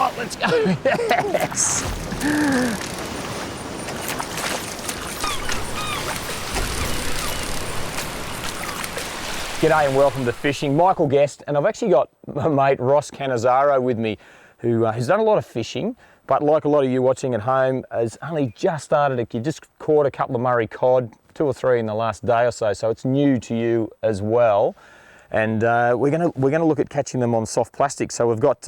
Oh, let's go. Yes. G'day and welcome to Fishing. Michael Guest, and I've actually got my mate Ross Canizzaro with me, who has done a lot of fishing, but like a lot of you watching at home, has only just started. He just caught a couple of Murray cod, 2 or 3 in the last day or so, so it's new to you as well. And we're gonna look at catching them on soft plastic. So we've got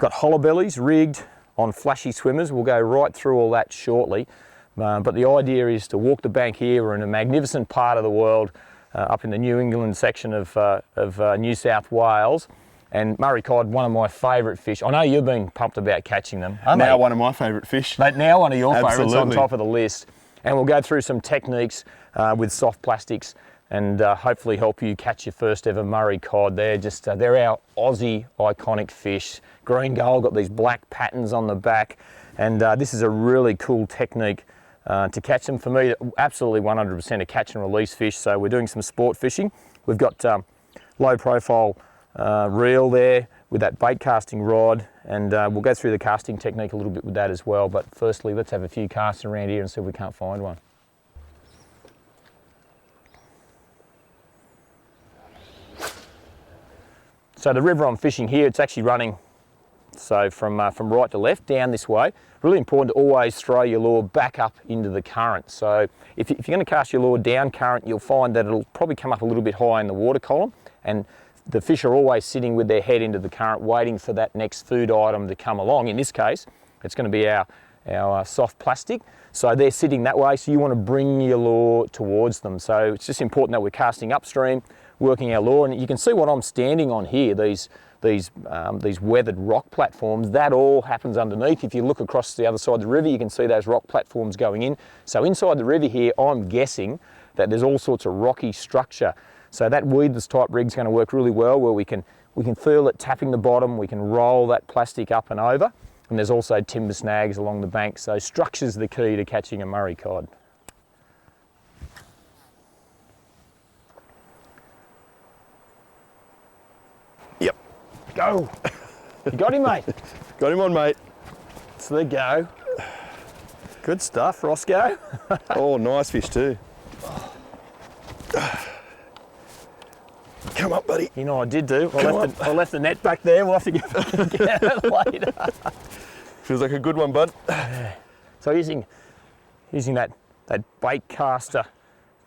hollow bellies rigged on flashy swimmers. We'll go right through all that shortly. But the idea is to walk the bank here. We're in a magnificent part of the world, up in the New England section of New South Wales. And Murray cod, one of my favourite fish. I know you've been pumped about catching them. Now one of my favourite fish. But now one of your favourites on Absolutely. top of the list. And we'll go through some techniques with soft plastics and hopefully help you catch your first ever Murray cod. They're our Aussie iconic fish. Green gold, got these black patterns on the back. And this is a really cool technique to catch them. For me, absolutely 100% a catch and release fish. So we're doing some sport fishing. We've got low profile reel there with that bait casting rod, and we'll go through the casting technique a little bit with that as well. But firstly, let's have a few casts around here and see if we can't find one. So the river I'm fishing here, it's actually running so from right to left down this way. Really important to always throw your lure back up into the current. So if you're going to cast your lure down current, you'll find that it'll probably come up a little bit high in the water column, and the fish are always sitting with their head into the current waiting for that next food item to come along. In this case, it's going to be our soft plastic. So they're sitting that way, so you want to bring your lure towards them. So it's just important that we're casting upstream, working our lure, and you can see what I'm standing on here, these weathered rock platforms. That all happens underneath. If you look across the other side of the river, you can see those rock platforms going in. So inside the river here, I'm guessing that there's all sorts of rocky structure. So that weedless type rig is going to work really well, where we can feel it tapping the bottom, we can roll that plastic up and over, and there's also timber snags along the bank. So structure's the key to catching a Murray cod. Yep. Go. You got him, mate. Got him on, mate. So there you go. Good stuff, Roscoe. Oh, nice fish too. Come up, buddy. You know what I did do? I left the net back there. We'll have to get it later. Feels like a good one, bud. So using that bait caster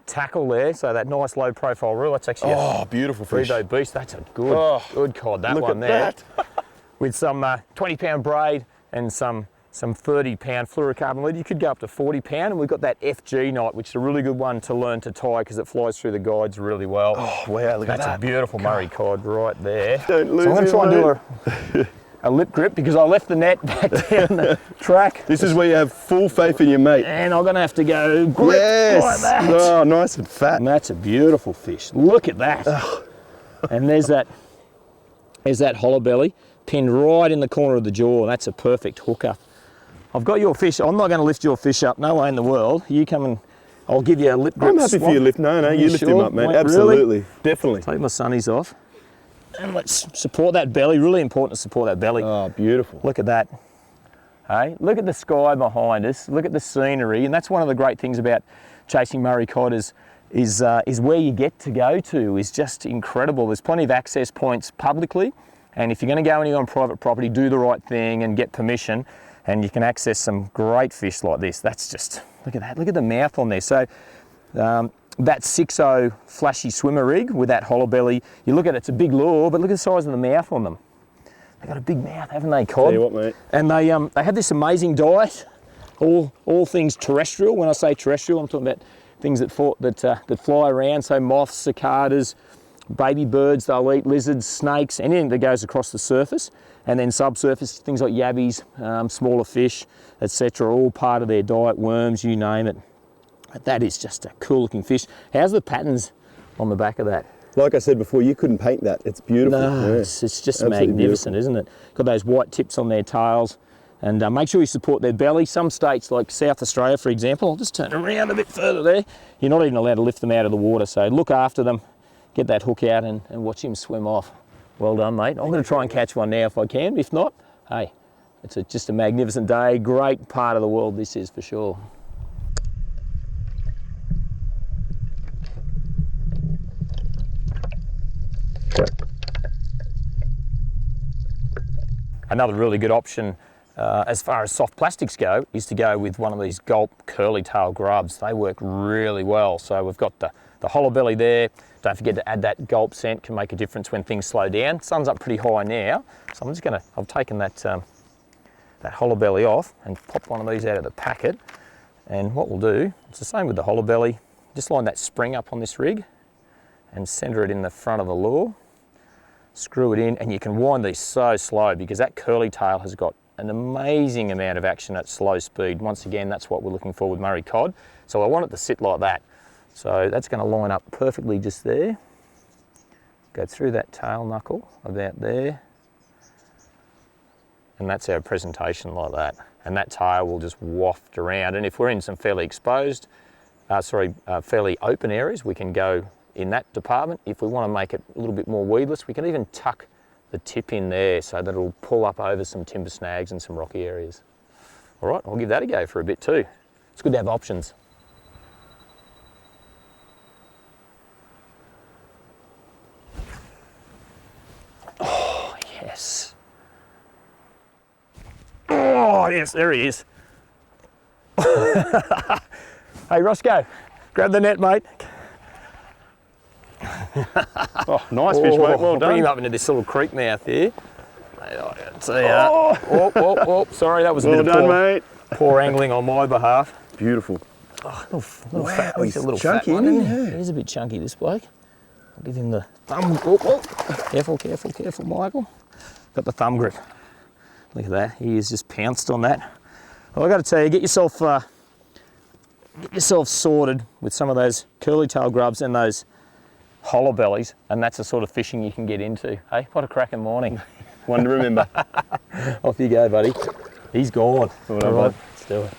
tackle there, so that nice low profile reel, that's actually a beautiful fish. Brevo Beast. That's a good cod, that one there. That. With some 20-pound braid and some 30-pound fluorocarbon lead. You could go up to 40-pound, and we've got that FG knot, which is a really good one to learn to tie because it flies through the guides really well. Oh wow, look at that. That's a beautiful Murray cod right there. Don't lose so I'm going to try and do a lip grip because I left the net back down the track. This is where you have full faith in your mate. And I'm going to have to go grip like that. Oh, nice and fat. And that's a beautiful fish. Look at that. And there's that hollow belly pinned right in the corner of the jaw. That's a perfect hooker. I've got your fish. I'm not going to lift your fish up. No way in the world. You come and I'll give you a lip grip. I'm happy for you lift. No, you lift him up, mate. Absolutely. Really? Definitely. Take my sunnies off. And let's support that belly. Really important to support that belly. Oh, beautiful. Look at that. Hey, look at the sky behind us. Look at the scenery. And that's one of the great things about chasing Murray cod is where you get to go to is just incredible. There's plenty of access points publicly. And if you're going to go anywhere on private property, do the right thing and get permission. And you can access some great fish like this. That's just, look at that. Look at the mouth on there. So that 6.0 flashy swimmer rig with that hollow belly, you look at it, it's a big lure, but look at the size of the mouth on them. They've got a big mouth, haven't they, cod? Tell you what, mate. And they have this amazing diet, all things terrestrial. When I say terrestrial, I'm talking about things that fly around, so moths, cicadas, baby birds. They'll eat lizards, snakes, anything that goes across the surface. And then subsurface, things like yabbies, smaller fish, etc., all part of their diet, worms, you name it. But that is just a cool looking fish. How's the patterns on the back of that? Like I said before, you couldn't paint that. It's beautiful. No, yeah. it's just magnificent, isn't it? Got those white tips on their tails. And make sure you support their belly. Some states, like South Australia, for example, I'll just turn around a bit further there. You're not even allowed to lift them out of the water. So look after them, get that hook out and watch him swim off. Well done, mate. I'm going to try and catch one now if I can. If not, hey, It's just a magnificent day. Great part of the world this is for sure. Another really good option as far as soft plastics go is to go with one of these Gulp curly tail grubs. They work really well. So we've got the hollow belly there. Don't forget to add that Gulp scent, can make a difference when things slow down. Sun's up pretty high now, so I'm just gonna, I've taken that, that hollow belly off and pop one of these out of the packet. And what we'll do, it's the same with the hollow belly, just line that spring up on this rig and center it in the front of the lure. Screw it in, and you can wind these so slow because that curly tail has got an amazing amount of action at slow speed. Once again, that's what we're looking for with Murray cod. So I want it to sit like that. So that's going to line up perfectly just there. Go through that tail knuckle about there. And that's our presentation like that. And that tail will just waft around. And if we're in some fairly exposed, fairly open areas, we can go in that department. If we want to make it a little bit more weedless, we can even tuck the tip in there so that it'll pull up over some timber snags and some rocky areas. All right, I'll give that a go for a bit too. It's good to have options. Oh, yes. Oh, yes, there he is. Hey, Roscoe, grab the net, mate. Oh, nice fish, mate. Well done. Bring him up into this little creek mouth here. Sorry, that was a bit of mate. poor angling on my behalf. Beautiful. Oh, little Wow, fat, he's a little chunky, fat one, isn't isn't he? he? He's a bit chunky, this bloke. I'll give him the thumb. Careful, Michael. Got the thumb grip. Look at that. He has just pounced on that. Well, I got to tell you, get yourself sorted with some of those curly tail grubs and those hollow bellies, and that's the sort of fishing you can get into. Hey, what a cracking morning. One to remember. Off you go, buddy. He's gone. Well done, bud. Let's do it.